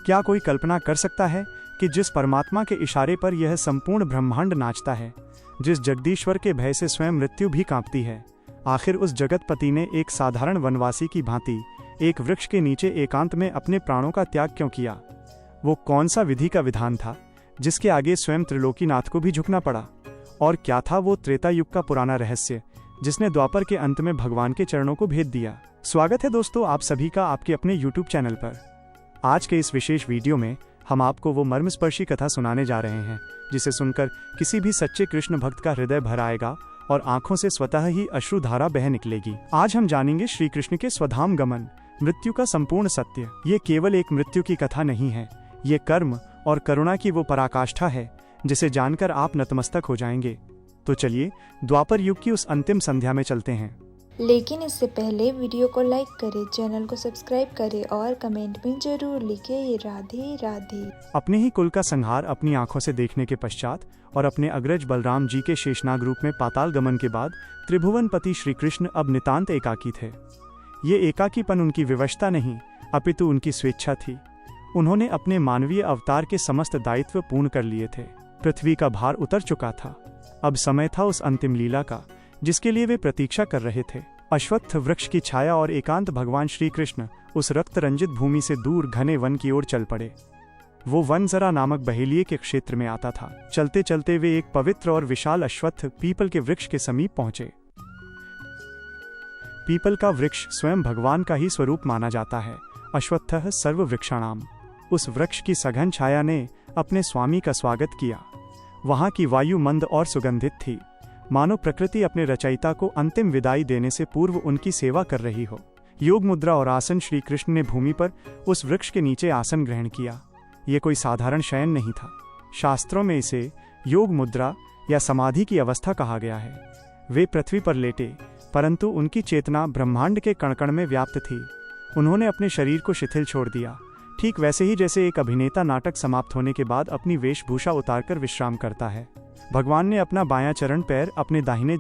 क्या कोई कल्पना कर सकता है कि जिस परमात्मा के इशारे पर यह संपूर्ण ब्रह्मांड नाचता है, जिस जगदीश्वर के भय से स्वयं मृत्यु भी कांपती है, आखिर उस जगतपति ने एक साधारण वनवासी की भांति एक वृक्ष के नीचे एकांत में अपने प्राणों का त्याग क्यों किया? वो कौन सा विधि का विधान था जिसके आगे स्वयं त्रिलोकीनाथ को भी झुकना पड़ा? और क्या था वो त्रेता युग का पुराना रहस्य जिसने द्वापर के अंत में भगवान के चरणों को भेद दिया? स्वागत है दोस्तों आप सभी का आपके अपने YouTube चैनल पर। आज के इस विशेष वीडियो में हम आपको वो मर्मस्पर्शी कथा सुनाने जा रहे हैं जिसे सुनकर किसी भी सच्चे कृष्ण भक्त का हृदय भर आएगा और आंखों से स्वतः ही अश्रुधारा बह निकलेगी। आज हम जानेंगे श्री कृष्ण के स्वधाम गमन, मृत्यु का संपूर्ण सत्य। ये केवल एक मृत्यु की कथा नहीं है, ये कर्म और करुणा की वो पराकाष्ठा है जिसे जानकर आप नतमस्तक हो जाएंगे। तो चलिए द्वापर युग की उस अंतिम संध्या में चलते हैं। लेकिन इससे पहले वीडियो को लाइक करें, चैनल को सब्सक्राइब करें और कमेंट में जरूर लिखें राधे राधे। अपने ही कुल का संहार अपनी आंखों से देखने के पश्चात और अपने अग्रज बलराम जी के शेषनाग रूप में पाताल गमन के बाद त्रिभुवनपति श्री कृष्ण अब नितांत एकाकी थे। ये एकाकीपन उनकी विवशता नहीं अपितु उनकी स्वेच्छा थी। उन्होंने अपने मानवीय अवतार के समस्त दायित्व पूर्ण कर लिए थे। पृथ्वी का भार उतर चुका था। अब समय था उस अंतिम लीला का जिसके लिए वे प्रतीक्षा कर रहे थे। अश्वत्थ वृक्ष की छाया और एकांत भगवान श्री कृष्ण उस रक्त रंजित भूमि से दूर घने वन की ओर चल पड़े। वो वन जरा नामक बहेलिये के क्षेत्र में आता था। चलते चलते वे एक पवित्र और विशाल अश्वत्थ पीपल के वृक्ष के समीप पहुंचे। पीपल का वृक्ष स्वयं भगवान का ही स्वरूप माना जाता है। अश्वत्थः सर्व वृक्षाणाम। उस वृक्ष की सघन छाया ने अपने स्वामी का स्वागत किया। वहां की वायु मंद और सुगंधित थी, मानो प्रकृति अपने रचयिता को अंतिम विदाई देने से पूर्व उनकी सेवा कर रही हो। योग मुद्रा और आसन श्री कृष्ण ने भूमि पर उस वृक्ष के नीचे आसन ग्रहण किया। ये कोई साधारण शयन नहीं था। शास्त्रों में इसे योग मुद्रा या समाधि की अवस्था कहा गया है। वे पृथ्वी पर लेटे, परंतु उनकी चेतना ब्रह्मांड के कण-कण में व्याप्त थी। उन्होंने अपने शरीर को शिथिल छोड़ दिया, ठीक वैसे ही जैसे एक अभिनेता नाटक समाप्त होने के बाद अपनी वेशभूषा उतारकर विश्राम करता है। भगवान ने अपना बायां चरण पैर अपने दाहिने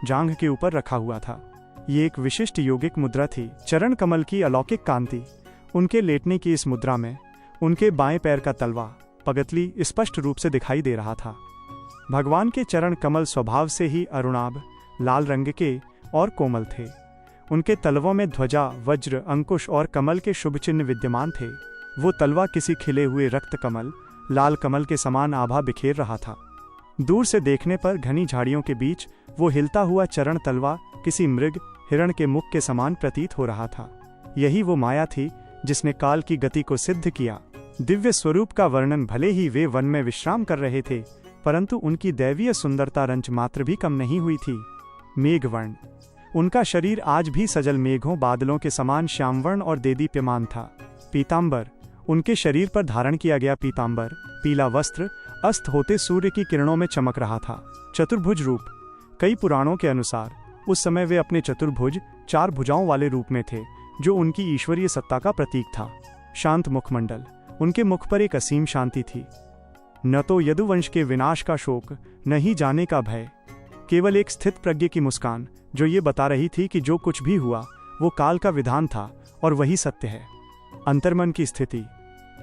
जांघ के ऊपर रखा हुआ था। ये एक विशिष्ट योगिक मुद्रा थी। चरण कमल की अलौकिक कांति। उनके लेटने की इस मुद्रा में उनके बाएं पैर का तलवा पगतली स्पष्ट रूप से दिखाई दे रहा था। भगवान के चरण कमल स्वभाव से ही अरुणाभ लाल रंग के और कोमल थे। उनके तलवों में ध्वजा, वज्र, अंकुश और कमल के शुभ चिन्ह विद्यमान थे। वो तलवा किसी खिले हुए रक्त कमल, लाल कमल के समान आभा बिखेर रहा था। दूर से देखने पर घनी झाड़ियों के बीच वो हिलता हुआ चरण तलवा किसी मृग, हिरण के मुख के समान प्रतीत हो रहा था। यही वो माया थी जिसने काल की गति को सिद्ध किया। दिव्य स्वरूप का वर्णन भले ही वे वन में विश्राम कर रहे थे, परंतु उनकी दैवीय सुंदरता रंच मात्र भी कम नहीं हुई थी। मेघवर्ण। उनका शरीर आज भी सजल मेघों बादलों के समान श्यामवर्ण और देदीप्यमान था। पीतांबर। उनके शरीर पर धारण किया गया पीतांबर पीला वस्त्र अस्त होते सूर्य की किरणों में चमक रहा था। चतुर्भुज रूप। कई पुराणों के अनुसार उस समय वे अपने चतुर्भुज, चार भुजाओं वाले रूप में थे, जो उनकी ईश्वरीय सत्ता का प्रतीक था। शांत मुखमंडल। उनके मुख पर एक असीम शांति थी। न तो यदुवंश के विनाश का शोक, न ही जाने का भय, केवल एक स्थित प्रज्ञ की मुस्कान जो ये बता रही थी कि जो कुछ भी हुआ वो काल का विधान था और वही सत्य है। अंतर्मन की स्थिति।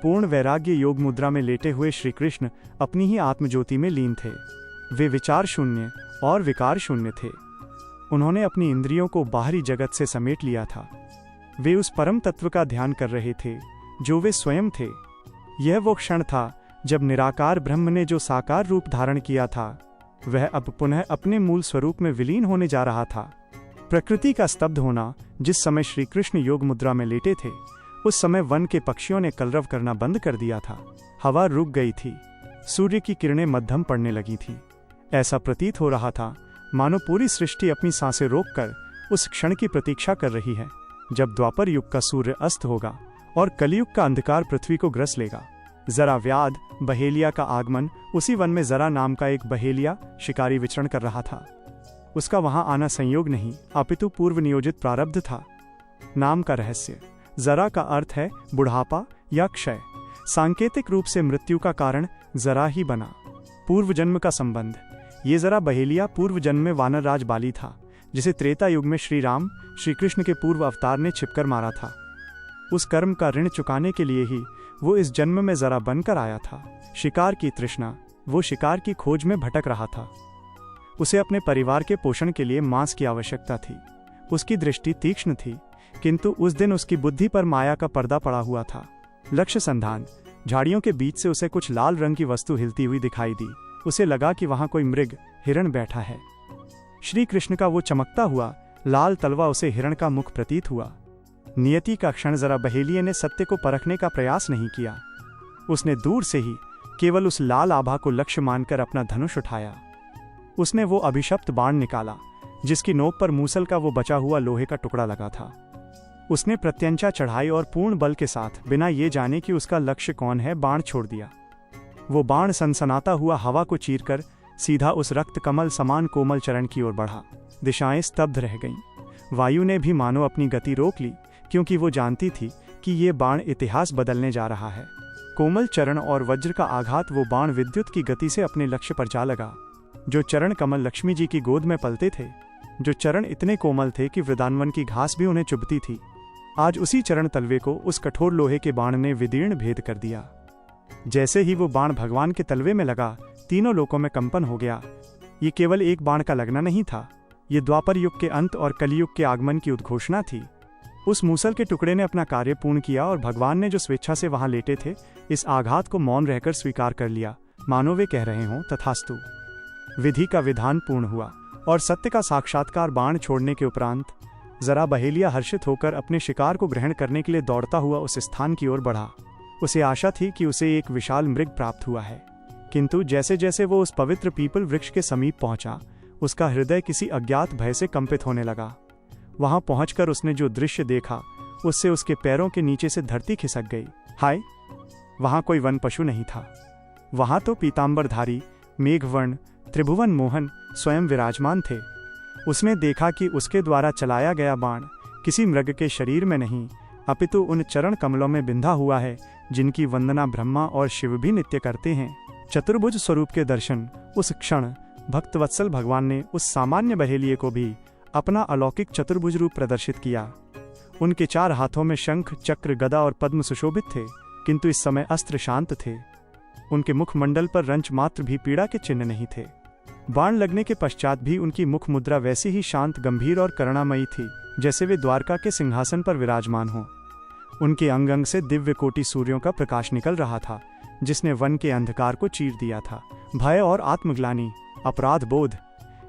पूर्ण वैराग्य योग मुद्रा में लेटे हुए श्री कृष्ण अपनी ही आत्मज्योति में लीन थे। वे विचार शून्य और विकार शून्य थे। उन्होंने अपनी इंद्रियों को बाहरी जगत से समेट लिया था। वे उस परम तत्व का ध्यान कर रहे थे जो वे स्वयं थे। यह वो क्षण था जब निराकार ब्रह्म ने जो साकार रूप धारण किया था वह अब पुनः अपने मूल स्वरूप में विलीन होने जा रहा था। प्रकृति का स्तब्ध होना। जिस समय श्री कृष्ण योग मुद्रा में लेटे थे उस समय वन के पक्षियों ने कलरव करना बंद कर दिया था। हवा रुक गई थी। सूर्य की किरणें मध्यम पड़ने लगी थी। ऐसा प्रतीत हो रहा था मानो पूरी सृष्टि अपनी सांसें रोककर उस क्षण की प्रतीक्षा कर रही है जब द्वापर युग का सूर्य अस्त होगा और कलयुग का अंधकार पृथ्वी को ग्रस लेगा। जरा व्याध बहेलिया का आगमन। उसी वन में जरा नाम का एक बहेलिया शिकारी विचरण कर रहा था। उसका वहां आना संयोग नहीं अपितु पूर्व नियोजित प्रारब्ध था। नाम का रहस्य। जरा का अर्थ है बुढ़ापा या क्षय। सांकेतिक रूप से मृत्यु का कारण जरा ही बना। पूर्व जन्म का संबंध। ये जरा बहेलिया पूर्व जन्म में वानर राज बाली था जिसे त्रेता युग में श्री राम श्री कृष्ण के पूर्व अवतार ने छिपकर मारा था। उस कर्म का ऋण चुकाने के लिए ही वो इस जन्म में जरा बनकर आया था। शिकार की तृष्णा, वो शिकार की खोज में भटक रहा था। उसे अपने परिवार के पोषण के लिए मांस की आवश्यकता थी। उसकी दृष्टि तीक्ष्ण थी, किंतु उस दिन उसकी बुद्धि पर माया का पर्दा पड़ा हुआ था। लक्ष्य संधान। झाड़ियों के बीच से उसे कुछ लाल रंग की वस्तु हिलती हुई दिखाई दी। उसे लगा कि वहां कोई मृग, हिरण बैठा है। श्री कृष्ण का वो चमकता हुआ लाल तलवा उसे हिरण का मुख प्रतीत हुआ। नियति का क्षण जरा बहेलिये ने सत्य को परखने का प्रयास नहीं किया। उसने दूर से ही केवल उस लाल आभा को लक्ष्य मानकर अपना धनुष उठाया। उसने वो अभिशप्त बाण निकाला जिसकी नोक पर मूसल का वो बचा हुआ लोहे का टुकड़ा लगा था। उसने प्रत्यंचा चढ़ाई और पूर्ण बल के साथ, बिना ये जाने कि उसका लक्ष्य कौन है, बाण छोड़ दिया। वो बाण सनसनाता हुआ हवा को चीरकर सीधा उस रक्त कमल समान कोमल चरण की ओर बढ़ा। दिशाएं स्तब्ध रह गईं। वायु ने भी मानो अपनी गति रोक ली, क्योंकि वो जानती थी कि ये बाण इतिहास बदलने जा रहा है। कोमल चरण और वज्र का आघात, वो बाण विद्युत की गति से अपने लक्ष्य पर जा लगा। जो चरण कमल लक्ष्मी जी की गोद में पलते थे, जो चरण इतने कोमल थे कि वृंदावन की घास भी उन्हें चुभती थी, आज उसी चरण तलवे को उस कठोर लोहे के बाण ने विदीर्ण भेद कर दिया। जैसे ही वो बाण भगवान के तलवे में लगा, तीनों लोकों में कंपन हो गया। ये केवल एक बाण का लगना नहीं था, ये द्वापर युग के अंत और कलियुग के आगमन की उद्घोषणा थी। उस मूसल के टुकड़े ने अपना कार्य पूर्ण किया और भगवान ने जो स्वेच्छा से वहां लेटे थे, इस आघात को मौन रहकर स्वीकार कर लिया, मानो वे कह रहे हों तथास्तु। विधि का विधान पूर्ण हुआ और सत्य का साक्षात्कार। बाण छोड़ने के उपरांत जरा बहेलिया हर्षित होकर अपने शिकार को ग्रहण करने के लिए दौड़ता हुआ उस स्थान की ओर बढ़ा। उसे आशा थी कि उसे एक विशाल मृग प्राप्त हुआ है, किंतु जैसे जैसे वो उस पवित्र पीपल वृक्ष के समीप पहुंचा, उसका हृदय किसी अज्ञात भय से कंपित होने लगा। वहां पहुंचकर उसने जो दृश्य देखा, उससे उसके पैरों के नीचे से धरती खिसक गई। हाय, वहां कोई वन पशु नहीं था। वहां तो पीतांबरधारी, मेघवर्ण, त्रिभुवन मोहन स्वयं विराजमान थे। उसने देखा कि उसके द्वारा चलाया गया बाण किसी मृग के शरीर में नहीं, अपितु उन चरण कमलों में बिंधा हुआ है, जिनकी वंदना ब्रह्मा और शिव भी नित्य करते हैं। चतुर्भुज स्वरूप के दर्शन उस क्षण भक्तवत्सल भगवान ने उस सामान्य बहेलिये को भी अपना अलौकिक चतुर्भुज रूप प्रदर्शित किया। उनके 4 हाथों में शंख, चक्र, गदा और पद्म सुशोभित थे, किंतु इस समय अस्त्र शांत थे। उनके मुखमंडल पर रंच मात्र भी पीड़ा के चिन्ह नहीं थे। बाण लगने के पश्चात भी उनकी मुख मुद्रा वैसी ही शांत, गंभीर और करुणामयी थी, जैसे वे द्वारका के सिंहासन पर विराजमान हों। उनके अंग अंग से दिव्य कोटि सूर्यों का प्रकाश निकल रहा था, जिसने वन के अंधकार को चीर दिया था। भय और आत्मग्लानि, अपराध बोध,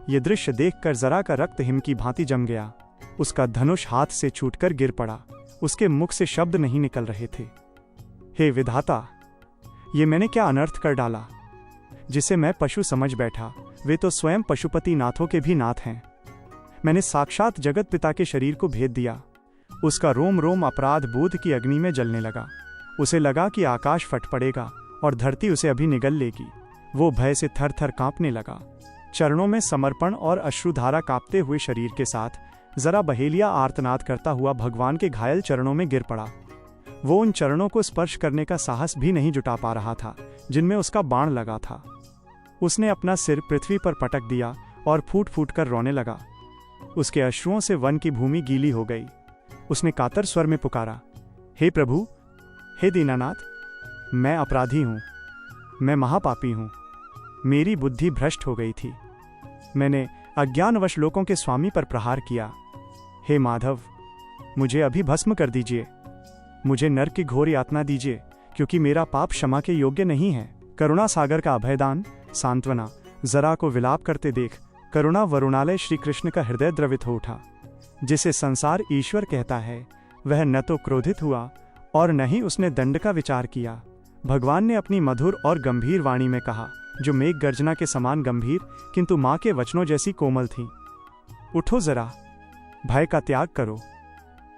ये दृश्य देखकर जरा का रक्त हिम की भांति जम गया। उसका धनुष हाथ से छूटकर गिर पड़ा। उसके मुख से शब्द नहीं निकल रहे थे। हे विधाता, ये मैंने क्या अनर्थ कर डाला। जिसे मैं पशु समझ बैठा, वे तो स्वयं पशुपति नाथों के भी नाथ हैं। मैंने साक्षात जगत पिता के शरीर को भेद दिया। उसका रोम रोम अपराध बोध की अग्नि में जलने लगा। उसे लगा कि आकाश फट पड़ेगा और धरती उसे अभी निगल लेगी। वो भय से थर थर कांपने लगा। चरणों में समर्पण और अश्रुधारा कांपते हुए शरीर के साथ जरा बहेलिया आर्तनाद करता हुआ भगवान के घायल चरणों में गिर पड़ा। वो उन चरणों को स्पर्श करने का साहस भी नहीं जुटा पा रहा था, जिनमें उसका बाण लगा था। उसने अपना सिर पृथ्वी पर पटक दिया और फूट फूट कर रोने लगा। उसके अश्रुओं से वन की भूमि गीली हो गई। उसने कातर स्वर में पुकारा, हे प्रभु, हे दीनानाथ, मैं अपराधी हूँ, मैं महापापी हूँ। मेरी बुद्धि भ्रष्ट हो गई थी। मैंने अज्ञानवश लोकों के स्वामी पर प्रहार किया। हे माधव, मुझे अभी भस्म कर दीजिए। मुझे नरक की घोर यातना दीजिए, क्योंकि मेरा पाप क्षमा के योग्य नहीं है। करुणा सागर का अभयदान, सांत्वना। जरा को विलाप करते देख करुणा वरुणालय श्री कृष्ण का हृदय द्रवित हो उठा। जिसे संसार ईश्वर कहता है, वह न तो क्रोधित हुआ और न ही उसने दंड का विचार किया। भगवान ने अपनी मधुर और गंभीर वाणी में कहा, जो मेघ गर्जना के समान गंभीर किंतु माँ के वचनों जैसी कोमल थी, उठो जरा, भय का त्याग करो।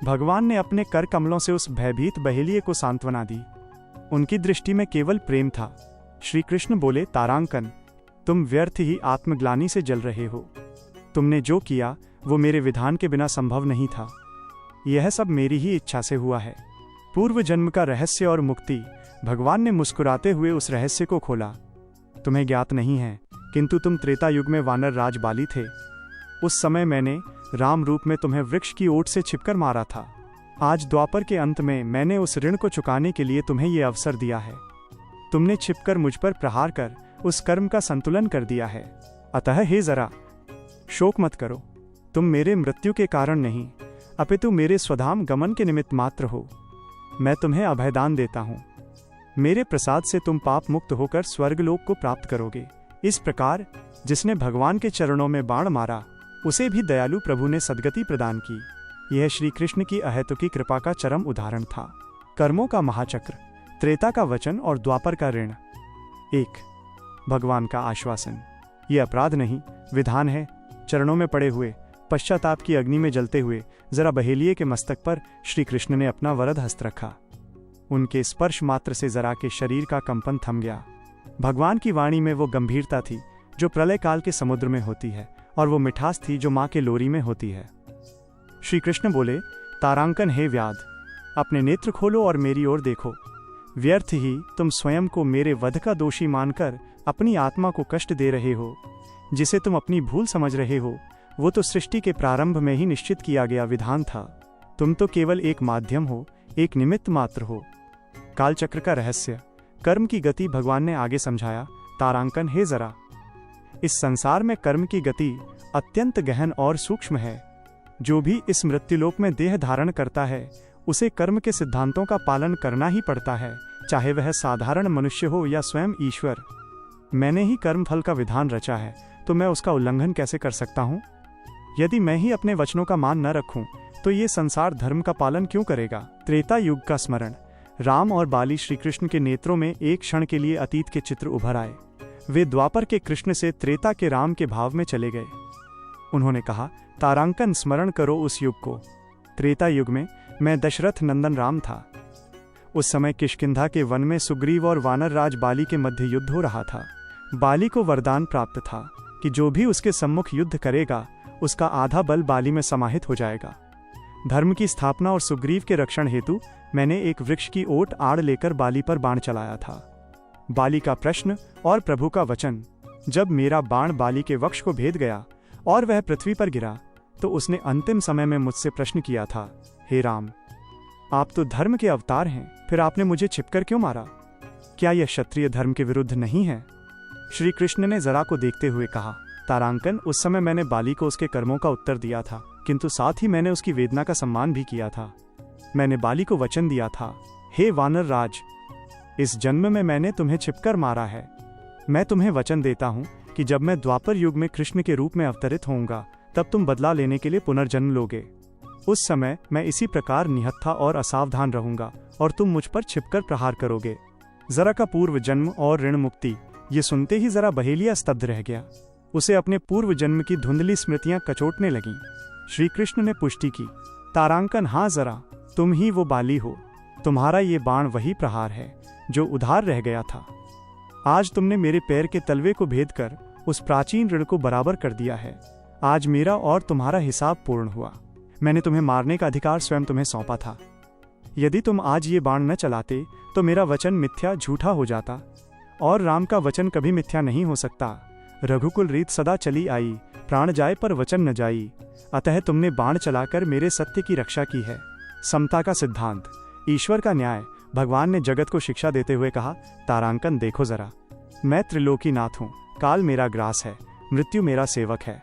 भगवान ने अपने कर कमलों से उस भयभीत बहेलिये को सांत्वना दी। उनकी दृष्टि में केवल प्रेम था। श्री कृष्ण बोले, तारांकन, तुम व्यर्थ ही आत्मग्लानि से जल रहे हो। तुमने जो किया वो मेरे विधान के बिना संभव नहीं था। यह सब मेरी ही इच्छा से हुआ है। पूर्व जन्म का रहस्य और मुक्ति। भगवान ने मुस्कुराते हुए उस रहस्य को खोला। तुम्हें ज्ञात नहीं है, किंतु तुम त्रेता युग में वानर राज बाली थे। उस समय मैंने राम रूप में तुम्हें वृक्ष की ओट से छिपकर मारा था। आज द्वापर के अंत में मैंने उस ऋण को चुकाने के लिए तुम्हें ये अवसर दिया है। तुमने छिपकर मुझ पर प्रहार कर उस कर्म का संतुलन कर दिया है। अतः हे जरा, शोक मत करो। तुम मेरे मृत्यु के कारण नहीं, अपितु मेरे स्वधाम गमन के निमित्त मात्र हो। मैं तुम्हें अभयदान देता हूँ। मेरे प्रसाद से तुम पाप मुक्त होकर स्वर्गलोक को प्राप्त करोगे। इस प्रकार जिसने भगवान के चरणों में बाण मारा, उसे भी दयालु प्रभु ने सद्गति प्रदान की। यह श्री कृष्ण की अहेतुकी कृपा का चरम उदाहरण था। कर्मों का महाचक्र, त्रेता का वचन और द्वापर का ऋण। 1. भगवान का आश्वासन। ये अपराध नहीं, विधान है। चरणों में पड़े हुए, पश्चाताप की अग्नि में जलते हुए जरा बहेलिये के मस्तक पर श्री कृष्ण ने अपना वरद हस्त रखा। उनके स्पर्श मात्र से जरा के शरीर का कंपन थम गया। भगवान की वाणी में वो गंभीरता थी जो प्रलय काल के समुद्र में होती है, और वो मिठास थी जो माँ के लोरी में होती है। श्री कृष्ण बोले, तारांकन हे व्याध, अपने नेत्र खोलो और मेरी ओर देखो। व्यर्थ ही तुम स्वयं को मेरे वध का दोषी मानकर अपनी आत्मा को कष्ट दे रहे हो। जिसे तुम अपनी भूल समझ रहे हो, वो तो सृष्टि के प्रारंभ में ही निश्चित किया गया विधान था। तुम तो केवल एक माध्यम हो, एक निमित्त मात्र हो। कालचक्र का रहस्य, कर्म की गति भगवान ने आगे समझाया। तारांकन हे जरा, इस संसार में कर्म की गति अत्यंत गहन और सूक्ष्म है। जो भी इस मृत्युलोक में देह धारण करता है, उसे कर्म के सिद्धांतों का पालन करना ही पड़ता है, चाहे वह साधारण मनुष्य हो या स्वयं ईश्वर। मैंने ही कर्म फल का विधान रचा है, तो मैं उसका उल्लंघन कैसे कर सकता हूँ? यदि मैं ही अपने वचनों का मान न रखूं, तो ये संसार धर्म का पालन क्यों करेगा? त्रेता युग का स्मरण। राम और बाली श्री कृष्ण के नेत्रों में एक क्षण के लिए अतीत के चित्र उभर आए। वे द्वापर के कृष्ण से त्रेता के राम के भाव में चले गए। उन्होंने कहा, तारांकन स्मरण करो उस युग को। त्रेता युग में मैं दशरथ नंदन राम था। उस समय किष्किंधा के वन में सुग्रीव और वानर राज बाली के मध्य युद्ध हो रहा था। बाली को वरदान प्राप्त था कि जो भी उसके सम्मुख युद्ध करेगा, उसका आधा बल बाली में समाहित हो जाएगा। धर्म की स्थापना और सुग्रीव के रक्षण हेतु मैंने एक वृक्ष की ओट आड़ लेकर बाली पर बाण चलाया था। बाली का प्रश्न और प्रभु का वचन। जब मेरा बाण बाली के वक्ष को भेद गया और वह पृथ्वी पर गिरा, तो उसने अंतिम समय में मुझसे प्रश्न किया था, हे राम, आप तो धर्म के अवतार हैं, फिर आपने मुझे छिपकर क्यों मारा? क्या यह क्षत्रिय धर्म के विरुद्ध नहीं है? श्री कृष्ण ने जरा को देखते हुए कहा, तारांकन, उस समय मैंने बाली को उसके कर्मों का उत्तर दिया था, किंतु साथ ही मैंने उसकी वेदना का सम्मान भी किया था। मैंने बाली को वचन दिया था, हे वानर राज, इस जन्म में मैंने तुम्हें छिपकर मारा है। मैं तुम्हें वचन देता हूँ कि जब मैं द्वापर युग में कृष्ण के रूप में अवतरित होऊंगा, तब तुम बदला लेने के लिए पुनर्जन्म लोगे। उस समय मैं इसी प्रकार निहत्था और असावधान रहूंगा और तुम मुझ पर छिपकर प्रहार करोगे। जरा का पूर्व जन्म और ऋण मुक्ति, ये सुनते ही जरा बहेलिया स्तब्ध रह गया। उसे अपने पूर्व जन्म की धुंधली स्मृतियां कचोटने लगीं। श्री कृष्ण ने पुष्टि की, तारांकन, हाँ जरा, तुम ही वो बाली हो। तुम्हारा ये बाण वही प्रहार है जो उधार रह गया था। आज तुमने मेरे पैर के तलवे को भेद कर उस प्राचीन ऋण को बराबर कर दिया है। आज मेरा और तुम्हारा हिसाब पूर्ण हुआ। मैंने तुम्हें मारने का अधिकार स्वयं तुम्हें सौंपा था। यदि तुम आज ये बाण न चलाते, तो मेरा वचन मिथ्या झूठा हो जाता, और राम का वचन कभी मिथ्या नहीं हो सकता। रघुकुल रीत सदा चली आई, प्राण जाए पर वचन न जाई। अतः तुमने बाण चलाकर मेरे सत्य की रक्षा की है। समता का सिद्धांत, ईश्वर का न्याय। भगवान ने जगत को शिक्षा देते हुए कहा, तारांकन, देखो जरा, मैं त्रिलोकीनाथ हूँ, काल मेरा ग्रास है, मृत्यु मेरा सेवक है।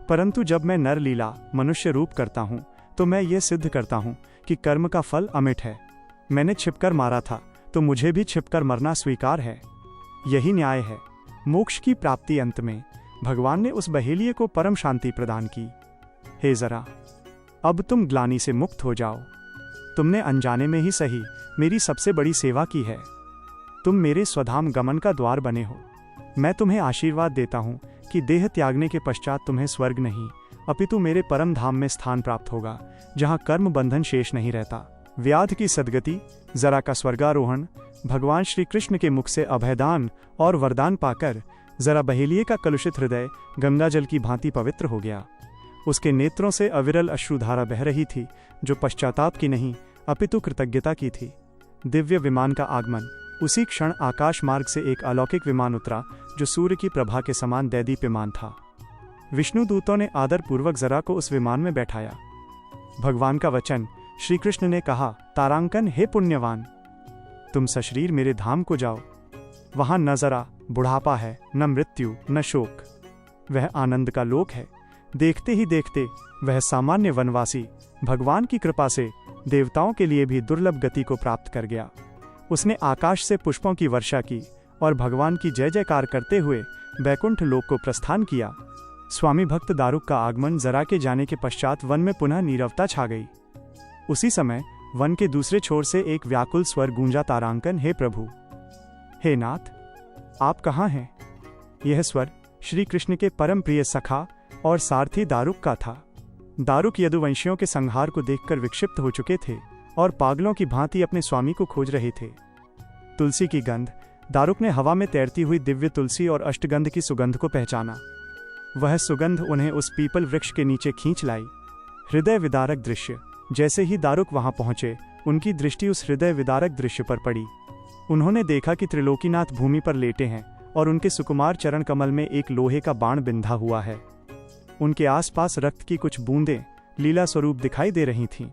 परंतु जब मैं नर लीला मनुष्य रूप करता हूँ, तो मैं ये सिद्ध करता हूँ कि कर्म का फल अमिट है। मैंने छिपकर मारा था, तो मुझे भी छिपकर मरना स्वीकार है। यही न्याय है। मोक्ष की प्राप्ति अंत में भगवान ने उस बहेलिये को परम शांति प्रदान की। हे जरा, अब तुम ग्लानि से मुक्त हो जाओ। तुमने अनजाने में ही सही मेरी सबसे बड़ी सेवा की है। तुम मेरे स्वधाम गमन का द्वार बने हो। मैं तुम्हें आशीर्वाद देता हूँ कि देह त्यागने के पश्चात तुम्हें स्वर्ग नहीं, अपितु मेरे परम धाम में स्थान प्राप्त होगा, जहाँ कर्म बंधन शेष नहीं रहता। व्याध की सद्गति, जरा का स्वर्गारोहण। भगवान श्री कृष्ण के मुख से अभयदान और वरदान पाकर जरा बहेलिये का कलुषित हृदय गंगाजल की भांति पवित्र हो गया। उसके नेत्रों से अविरल अश्रुधारा बह रही थी, जो पश्चाताप की नहीं अपितु कृतज्ञता की थी। दिव्य विमान का आगमन। उसी क्षण आकाश मार्ग से एक अलौकिक विमान उतरा, जो सूर्य की प्रभा के समान दैदीप्यमान था। विष्णु दूतों ने आदर पूर्वक जरा को उस विमान में बैठाया। भगवान का वचन, श्री कृष्ण ने कहा, तारांकन, हे पुण्यवान, तुम सशरीर मेरे धाम को जाओ। वहां न जरा बुढ़ापा है, न मृत्यु, न शोक। वह आनंद का लोक है। देखते ही देखते वह सामान्य वनवासी भगवान की कृपा से देवताओं के लिए भी दुर्लभ गति को प्राप्त कर गया। उसने आकाश से पुष्पों की वर्षा की और भगवान की जय जयकार करते हुए बैकुंठ लोक को प्रस्थान किया। स्वामी भक्त दारुक का आगमन जरा के जाने के पश्चात वन में पुनः नीरवता छा गई। उसी समय वन के दूसरे छोर से एक व्याकुल स्वर गूंजा, तारांकन, हे प्रभु, हे नाथ, आप कहाँ हैं? यह स्वर श्री कृष्ण के परम प्रिय सखा और सारथी दारुक का था। दारुक यदुवंशियों के संहार को देखकर विक्षिप्त हो चुके थे और पागलों की भांति अपने स्वामी को खोज रहे थे। तुलसी की गंध। दारुक ने हवा में तैरती हुई दिव्य तुलसी और अष्टगंध की सुगंध को पहचाना। वह सुगंध उन्हें उस पीपल वृक्ष के नीचे खींच लाई। हृदय विदारक दृश्य। जैसे ही दारुक वहां पहुंचे, उनकी दृष्टि उस हृदय विदारक दृश्य पर पड़ी। उन्होंने देखा कि त्रिलोकीनाथ भूमि पर लेटे हैं और उनके सुकुमार चरण कमल में एक लोहे का बाण बिंधा हुआ है। उनके आसपास रक्त की कुछ बूंदें लीला स्वरूप दिखाई दे रही थीं।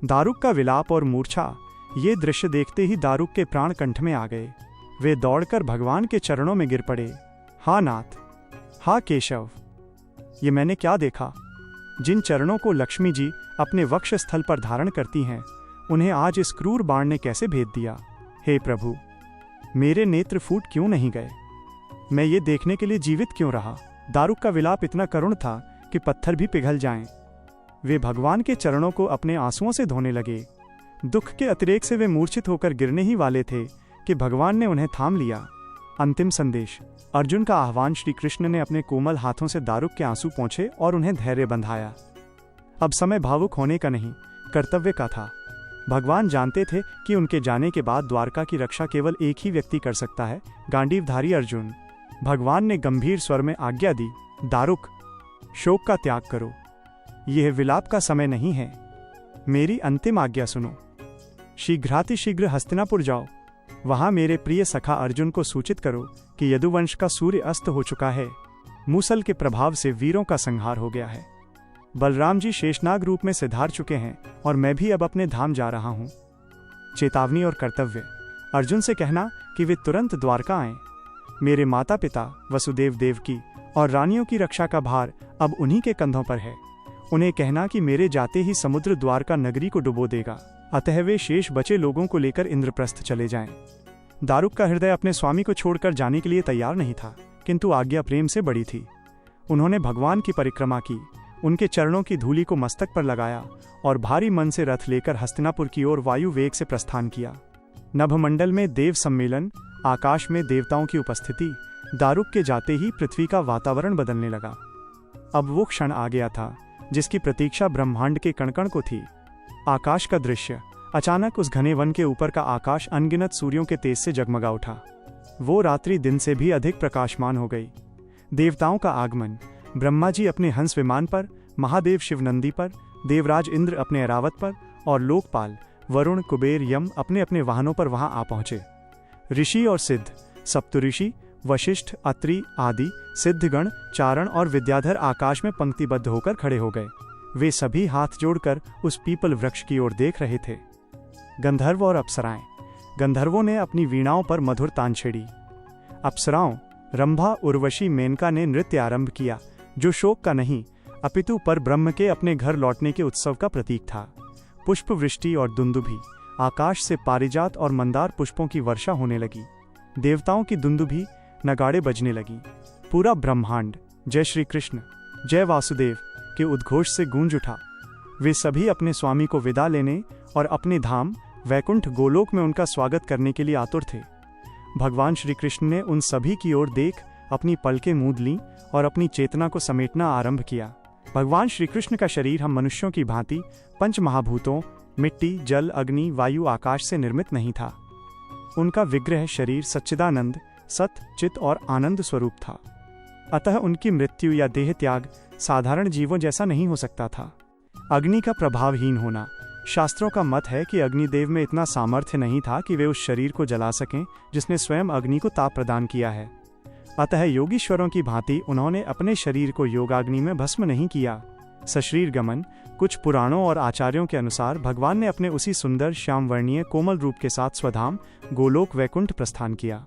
दारुक का विलाप और मूर्छा, ये दृश्य देखते ही दारुक के प्राण कंठ में आ गए। वे दौड़कर भगवान के चरणों में गिर पड़े। हा नाथ, हा केशव, ये मैंने क्या देखा? जिन चरणों को लक्ष्मी जी अपने वक्ष स्थल पर धारण करती हैं, उन्हें आज इस क्रूर बाण ने कैसे भेद दिया? हे प्रभु, मेरे नेत्र फूट क्यों नहीं गए? मैं ये देखने के लिए जीवित क्यों रहा? दारुक का विलाप इतना करुण था कि पत्थर भी पिघल जाएं। वे भगवान के चरणों को अपने आंसुओं से धोने लगे। दुख के अतिरेक से वे मूर्छित होकर गिरने ही वाले थे कि भगवान ने उन्हें थाम लिया। अंतिम संदेश। अर्जुन का आह्वान। श्री कृष्ण ने अपने कोमल हाथों से दारुक के आंसू पोंछे और उन्हें धैर्य बंधाया। अब समय भावुक होने का नहीं, कर्तव्य का था। भगवान जानते थे कि उनके जाने के बाद द्वारका की रक्षा केवल एक ही व्यक्ति कर सकता है, गांडीवधारी अर्जुन। भगवान ने गंभीर स्वर में आज्ञा दी, दारुक, शोक का त्याग करो। यह विलाप का समय नहीं है। मेरी अंतिम आज्ञा सुनो। शीघ्रातिशीघ्र हस्तिनापुर जाओ। वहां मेरे प्रिय सखा अर्जुन को सूचित करो कि यदुवंश का सूर्य अस्त हो चुका है। मूसल के प्रभाव से वीरों का संहार हो गया है। बलराम जी शेषनाग रूप में सिधार चुके हैं और मैं भी अब अपने धाम जा रहा हूं। चेतावनी और कर्तव्य। अर्जुन से कहना कि वे तुरंत द्वारका आएं। मेरे माता पिता वसुदेव देवकी और रानियों की रक्षा का भार अब उन्हीं के कंधों पर है। उन्हें कहना कि मेरे जाते ही समुद्र द्वारका नगरी को डुबो देगा, अतः वे शेष बचे लोगों को लेकर इंद्रप्रस्थ चले जाएं। दारुक का हृदय अपने स्वामी को छोड़कर जाने के लिए तैयार नहीं था, किंतु आज्ञा प्रेम से बड़ी थी। उन्होंने भगवान की परिक्रमा की, उनके चरणों की धूलि को मस्तक पर लगाया और भारी मन से रथ लेकर हस्तिनापुर की ओर वायु वेग से प्रस्थान किया। नभमंडल में देव सम्मेलन, आकाश में देवताओं की उपस्थिति। दारुक के जाते ही पृथ्वी का वातावरण बदलने लगा। अब वो क्षण आ गया था जिसकी प्रतीक्षा ब्रह्मांड के कण-कण को थी। आकाश का दृश्य। अचानक उस घने वन के ऊपर का आकाश अनगिनत सूर्यों के तेज से जगमगा उठा। वो रात्रि दिन से भी अधिक प्रकाशमान हो गई। देवताओं का आगमन। ब्रह्मा जी अपने हंस विमान पर, महादेव शिव नंदी पर, देवराज इंद्र अपने ऐरावत पर और लोकपाल वरुण, कुबेर, यम अपने अपने वाहनों पर वहां आ पहुंचे। ऋषि और सिद्ध, सप्तऋषि, वशिष्ठ, अत्रि आदि सिद्धगण, चारण और विद्याधर आकाश में पंक्तिबद्ध होकर खड़े हो गए। वे सभी हाथ जोड़कर उस पीपल वृक्ष की ओर देख रहे थे। गंधर्व और अप्सराएं। गंधर्वों ने अपनी वीणाओं पर मधुर तान छेड़ी। अप्सराओं रंभा, उर्वशी, मेनका ने नृत्य आरंभ किया, जो शोक का नहीं अपितु पर ब्रह्म के अपने घर लौटने के उत्सव का प्रतीक था। पुष्प वृष्टि और दुंदुभी। आकाश से पारिजात और मंदार पुष्पों की वर्षा होने लगी। देवताओं की दुंदुभी, नगाड़े बजने लगी। पूरा ब्रह्मांड जय श्री कृष्ण, जय वासुदेव के उद्घोष से गूंज उठा। वे सभी अपने स्वामी को विदा लेने और अपने धाम वैकुंठ गोलोक में उनका स्वागत करने के लिए आतुर थे। भगवान श्री कृष्ण ने उन सभी की ओर देख अपनी पलकें मूंद लीं और अपनी चेतना को समेटना आरंभ किया। भगवान श्री कृष्ण का शरीर हम मनुष्यों की भांति पंच महाभूतों मिट्टी, जल, अग्नि, वायु, आकाश से निर्मित नहीं था। उनका विग्रह शरीर सच्चिदानंद, सत, चित और आनंद स्वरूप था। अतः उनकी मृत्यु या देह त्याग साधारण जीवों जैसा नहीं हो सकता था। अग्नि का प्रभावहीन होना। शास्त्रों का मत है कि अग्निदेव में इतना सामर्थ्य नहीं था कि वे उस शरीर को जला सकें जिसने स्वयं अग्नि को ताप प्रदान किया है। अतः योगीश्वरों की भांति उन्होंने अपने शरीर को योगाग्नि में भस्म नहीं किया, सशरीर गमन। कुछ पुराणों और आचार्यों के अनुसार भगवान ने अपने उसी सुंदर श्यामवर्णीय कोमल रूप के साथ स्वधाम गोलोक वैकुंठ प्रस्थान किया।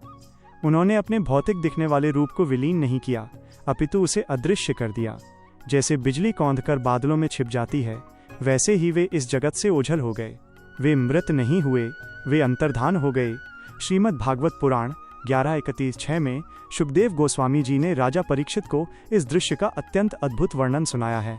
उन्होंने अपने भौतिक दिखने वाले रूप को विलीन नहीं किया, अपितु उसे अदृश्य कर दिया। जैसे बिजली कौंधकर बादलों में छिप जाती है, वैसे ही वे इस जगत से ओझल हो गए। वे मृत नहीं हुए, वे अंतर्धान हो गए। श्रीमद् भागवत पुराण 11:31-6 में शुकदेव गोस्वामी जी ने राजा परीक्षित को इस दृश्य का अत्यंत अद्भुत वर्णन सुनाया है।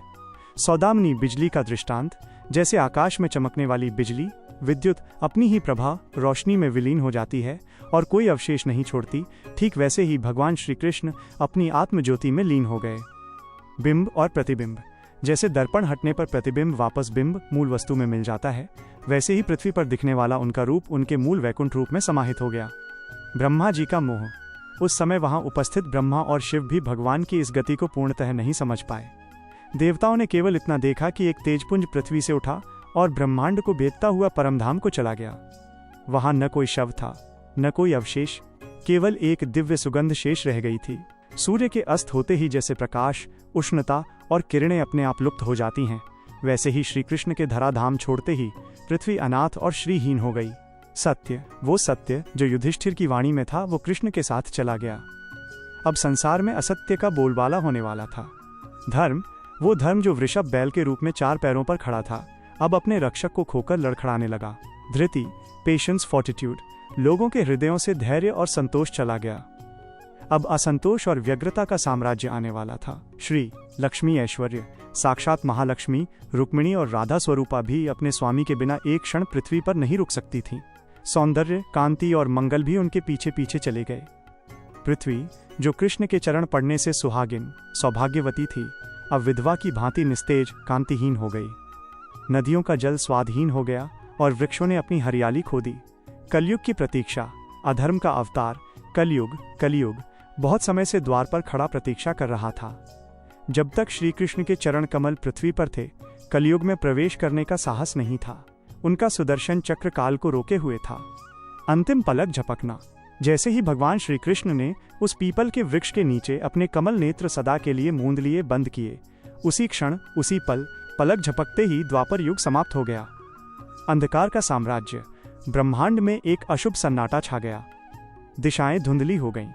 सौदामनी बिजली का दृष्टांत। जैसे आकाश में चमकने वाली बिजली विद्युत अपनी ही प्रभा रोशनी में विलीन हो जाती है और कोई अवशेष नहीं छोड़ती, ठीक वैसे ही भगवान श्री कृष्ण अपनी आत्मज्योति में लीन हो गए। बिंब और प्रतिबिंब। जैसे दर्पण हटने पर प्रतिबिंब वापस बिंब मूल वस्तु में मिल जाता है, वैसे ही पृथ्वी पर दिखने वाला उनका रूप उनके मूल वैकुंठ रूप में समाहित हो गया। ब्रह्मा जी का मोह। उस समय वहां उपस्थित ब्रह्मा और शिव भी भगवान की इस गति को पूर्णतः नहीं समझ पाए। देवताओं ने केवल इतना देखा कि एक तेजपुंज पृथ्वी से उठा और ब्रह्मांड को भेदता हुआ परमधाम को चला गया। वहां न कोई शव था, न कोई अवशेष, केवल एक दिव्य सुगंध शेष रह गई थी। सूर्य के अस्त होते ही जैसे प्रकाश, उष्णता और किरणें अपने आप लुप्त हो जाती हैं, वैसे ही श्री कृष्ण के धराधाम छोड़ते ही पृथ्वी अनाथ और श्रीहीन हो गई। सत्य, वो सत्य जो युधिष्ठिर की वाणी में था, वो कृष्ण के साथ चला गया। अब संसार में असत्य का बोलबाला होने वाला था। धर्म, वो धर्म जो वृषभ बैल के रूप में 4 पैरों पर खड़ा था, अब अपने रक्षक को खोकर लड़खड़ाने लगा। धृति, पेशेंस, फोर्टिट्यूड, लोगों के हृदयों से धैर्य और संतोष चला गया। अब असंतोष और व्यग्रता का साम्राज्य आने वाला था। श्री लक्ष्मी ऐश्वर्य, साक्षात महालक्ष्मी रुक्मिणी और राधा स्वरूपा भी अपने स्वामी के बिना एक क्षण पृथ्वी पर नहीं रुक सकती थीं। सौंदर्य, कांति और मंगल भी उनके पीछे पीछे चले गए। पृथ्वी, जो कृष्ण के चरण पड़ने से सुहागिन सौभाग्यवती थी, अब विधवा की भांति निस्तेज कांतिहीन हो गई। नदियों का जल स्वादहीन हो गया और वृक्षों ने अपनी हरियाली खो दी। कलयुग की प्रतीक्षा, अधर्म का अवतार, कलयुग बहुत समय से द्वार पर खड़ा प्रतीक्षा कर रहा था। जब तक श्री कृष्ण के चरण कमल पृथ्वी पर थे, कलयुग में प्रवेश करने का साहस नहीं था। उनका सुदर्शन चक्र काल को रोके हुए था। अंतिम पलक झपकना। जैसे ही भगवान श्री कृष्ण ने उस पीपल के वृक्ष के नीचे अपने कमल नेत्र सदा के लिए मूंद लिए बंद किए, उसी क्षण, उसी पल, पलक झपकते ही द्वापर युग समाप्त हो गया। अंधकार का साम्राज्य। ब्रह्मांड में एक अशुभ सन्नाटा छा गया। दिशाएं धुंधली हो गईं।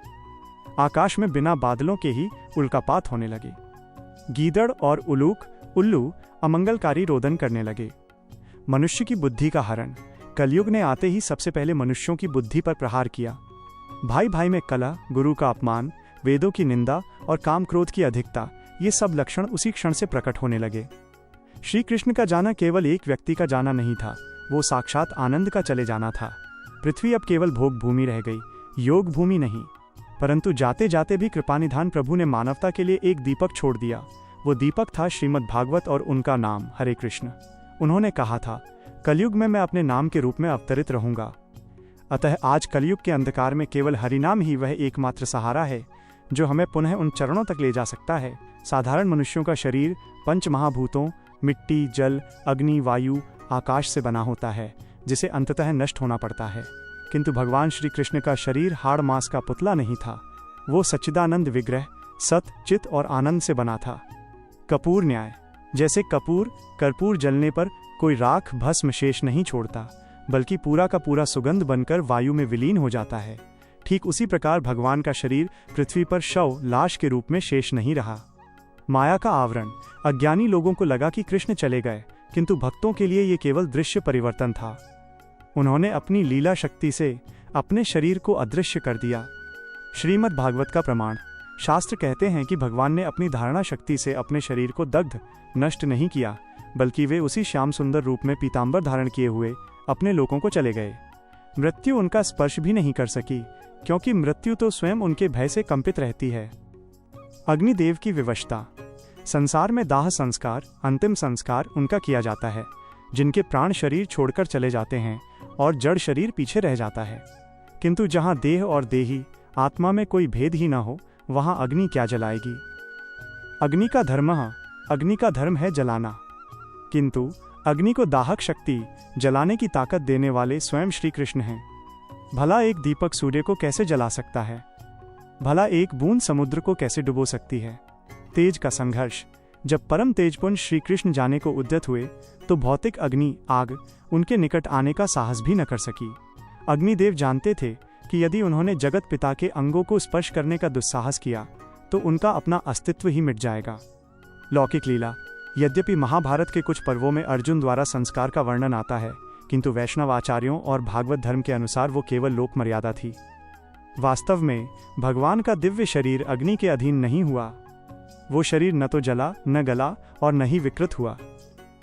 आकाश में बिना बादलों के ही उल्कापात होने लगे। गीदड़ और उल्लू अमंगलकारी रोदन करने लगे। मनुष्य की बुद्धि का हरण। कलयुग ने आते ही सबसे पहले मनुष्यों की बुद्धि पर प्रहार किया। भाई भाई में कलह, गुरु का अपमान, वेदों की निंदा और काम क्रोध की अधिकता, ये सब लक्षण उसी क्षण से प्रकट होने लगे। श्री कृष्ण का जाना केवल एक व्यक्ति का जाना नहीं था, वो साक्षात आनंद का चले जाना था। पृथ्वी अब केवल भोग भूमि रह गई, योग भूमि नहीं। परंतु जाते जाते भी कृपानिधान प्रभु ने मानवता के लिए एक दीपक छोड़ दिया। वो दीपक था श्रीमद् भागवत और उनका नाम हरे कृष्ण। उन्होंने कहा था, कलयुग में मैं अपने नाम के रूप में अवतरित रहूंगा। अतः आज कलयुग के अंधकार में केवल हरिनाम ही वह एकमात्र सहारा है जो हमें पुनः उन चरणों तक ले जा सकता है। साधारण मनुष्यों का शरीर 5 महाभूतों मिट्टी, जल, अग्नि, वायु, आकाश से बना होता है, जिसे अंततः नष्ट होना पड़ता है। किंतु भगवान श्री कृष्ण का शरीर हाड़ मांस का पुतला नहीं था। वो सच्चिदानंद विग्रह सत, चित और आनंद से बना था। कपूर न्याय। जैसे कर्पूर जलने पर कोई राख भस्म शेष नहीं छोड़ता, बल्कि पूरा का पूरा सुगंध बनकर वायु में विलीन हो जाता है, ठीक उसी प्रकार भगवान का शरीर पृथ्वी पर शव, लाश के रूप में शेष नहीं रहा। माया का आवरण। अज्ञानी लोगों को लगा कि कृष्ण चले गए, किंतु भक्तों के लिए ये केवल दृश्य परिवर्तन था। उन्होंने अपनी लीला शक्ति से अपने शरीर को अदृश्य कर दिया। श्रीमद् भागवत का प्रमाण। शास्त्र कहते हैं कि भगवान ने अपनी धारणा शक्ति से अपने शरीर को दग्ध, नष्ट नहीं किया, बल्कि वे उसी श्याम सुंदर रूप में पीतांबर धारण किए हुए अपने लोकों को चले गए। मृत्यु उनका स्पर्श भी नहीं कर सकी, क्योंकि मृत्यु तो स्वयं उनके भय से कंपित रहती है। अग्निदेव की विवशता। संसार में दाह संस्कार, अंतिम संस्कार उनका किया जाता है जिनके प्राण शरीर छोड़कर चले जाते हैं और जड़ शरीर पीछे रह जाता है। किंतु जहां देह और देही आत्मा में कोई भेद ही ना हो, वहां अग्नि क्या जलाएगी। अग्नि का धर्म है जलाना, किंतु अग्नि को दाहक शक्ति, जलाने की ताकत देने वाले स्वयं श्री कृष्ण हैं। भला एक दीपक सूर्य को कैसे जला सकता है? भला एक बूंद समुद्र को कैसे डुबो सकती है? तेज का संघर्ष। जब परम तेजपुंज श्री कृष्ण जाने को उद्यत हुए तो भौतिक अग्नि आग उनके निकट आने का साहस भी न कर सकी। अग्निदेव जानते थे कि यदि उन्होंने जगत पिता के अंगों को स्पर्श करने का दुस्साहस किया तो उनका अपना अस्तित्व ही मिट जाएगा। लौकिक लीला। यद्यपि महाभारत के कुछ पर्वों में अर्जुन द्वारा संस्कार का वर्णन आता है, किंतु वैष्णव आचार्यों और भागवत धर्म के अनुसार वो केवल लोक मर्यादा थी। वास्तव में भगवान का दिव्य शरीर अग्नि के अधीन नहीं हुआ। वो शरीर न तो जला, न गला और न ही विकृत हुआ।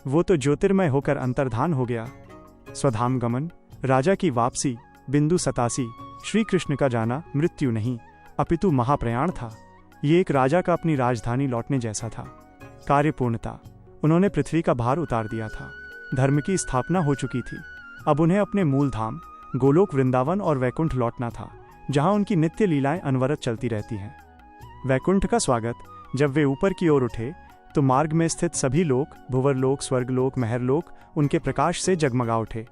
वो तो ज्योतिर्मय होकर अंतर्धान हो गया। स्वधाम गमन, राजा की वापसी, बिंदु 87, श्री कृष्ण का जाना मृत्यु नहीं अपितु महाप्रयाण था। ये एक राजा का अपनी राजधानी लौटने जैसा था। कार्यपूर्णता। उन्होंने पृथ्वी का भार उतार दिया था। धर्म की स्थापना हो चुकी थी। अब उन्हें अपने मूल धाम गोलोक वृंदावन और वैकुंठ लौटना था, जहां उनकी नित्य लीलाएं अनवरत चलती रहती हैं। वैकुंठ का स्वागत। जब वे ऊपर की ओर उठे तो मार्ग में स्थित सभी लोक, भुवरलोक, स्वर्गलोक, महरलोक उनके प्रकाश से जगमगा उठे।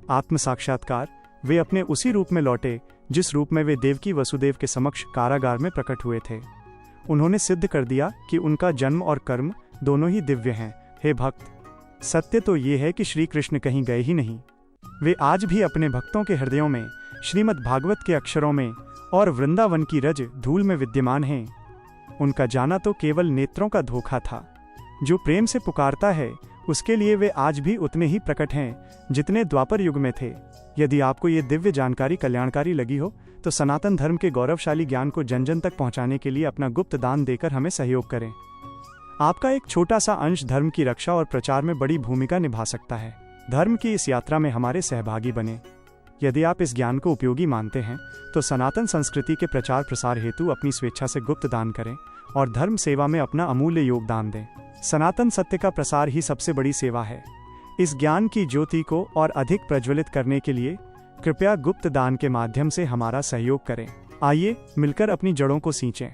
आत्म साक्षात्कार। वे अपने उसी रूप में लौटे जिस रूप में वे देवकी वसुदेव के समक्ष कारागार में प्रकट हुए थे। उन्होंने सिद्ध कर दिया कि उनका जन्म और कर्म दोनों ही दिव्य हैं। हे भक्त, सत्य तो ये है कि श्री कृष्ण कहीं गए ही नहीं। वे आज भी अपने भक्तों के हृदयों में, श्रीमद् भागवत के अक्षरों में और वृंदावन की रज धूल में विद्यमान हैं। उनका जाना तो केवल नेत्रों का धोखा था। जो प्रेम से पुकारता है उसके लिए वे आज भी उतने ही प्रकट हैं जितने द्वापर युग में थे। यदि आपको ये दिव्य जानकारी कल्याणकारी लगी हो तो सनातन धर्म के गौरवशाली ज्ञान को जन जन तक पहुंचाने के लिए अपना गुप्त दान देकर हमें सहयोग करें। आपका एक छोटा सा अंश धर्म की रक्षा और प्रचार में बड़ी भूमिका निभा सकता है। धर्म की इस यात्रा में हमारे सहभागी बने। यदि आप इस ज्ञान को उपयोगी मानते हैं तो सनातन संस्कृति के प्रचार प्रसार हेतु अपनी स्वेच्छा से गुप्त दान करें और धर्म सेवा में अपना अमूल्य योगदान दें। सनातन सत्य का प्रसार ही सबसे बड़ी सेवा है। इस ज्ञान की ज्योति को और अधिक प्रज्वलित करने के लिए कृपया गुप्त दान के माध्यम से हमारा सहयोग करें। आइए मिलकर अपनी जड़ों को सींचें।